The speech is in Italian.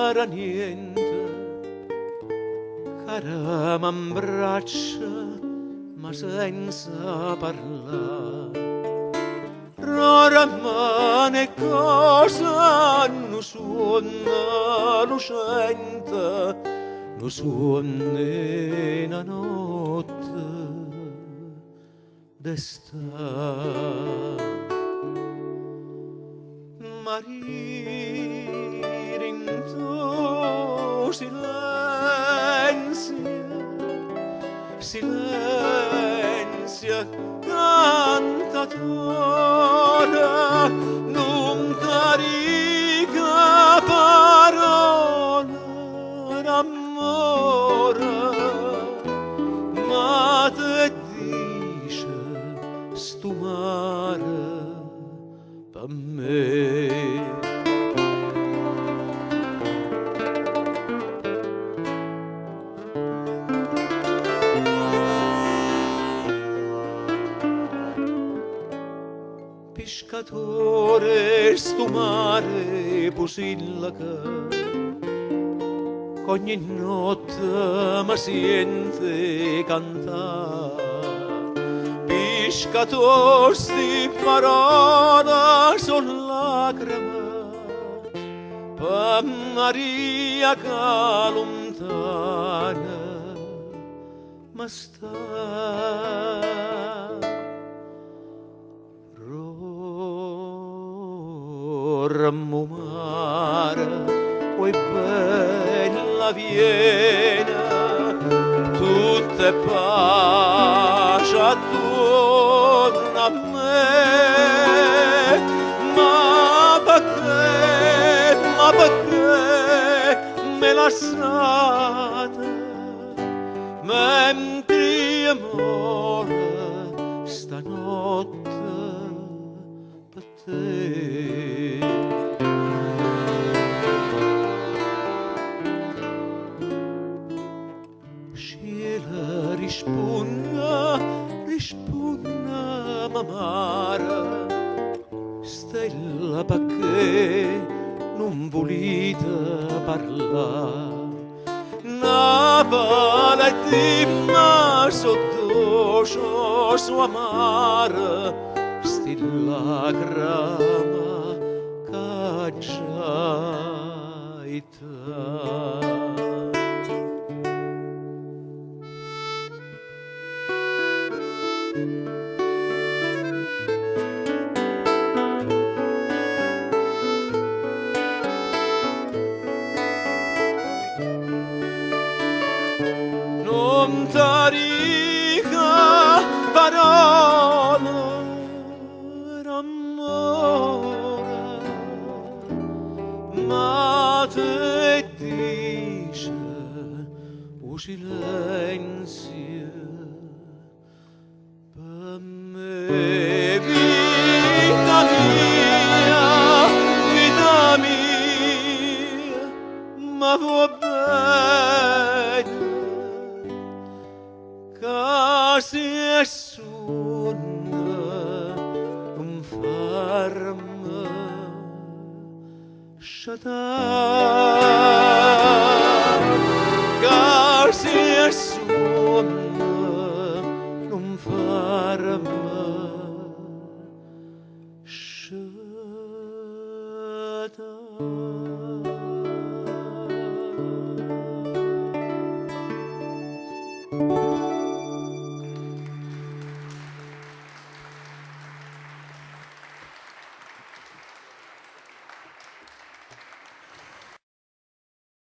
era niente, cara m'abbraccia ma senza parlare. Raramane cosa non suona lucente, non suona la notte d'estate. Marire in tuo silenzio cantatore, non carica parole d'amore, ma te dice sto mare per me. Pescatore sto mare posillaca, ogni notte mi sente cantare. Pescatore sti parole son lacrime per Maria che lontana ma sta. Rammo mare, oi bella Viena, tutte pace attorno a me, ma perché me lasciate, mentre amore stanotte per te. Cielo risponda mamara, stella perché non volete parlare. Una palettina sotto sua mare, stilla grama cacciaita. Non t'arica parola d'amore, ma te dice o silenzio per me. Vita mia, ma va bene casi e sonno non farmi sciatare. Casi e sonno non farmi sciatare.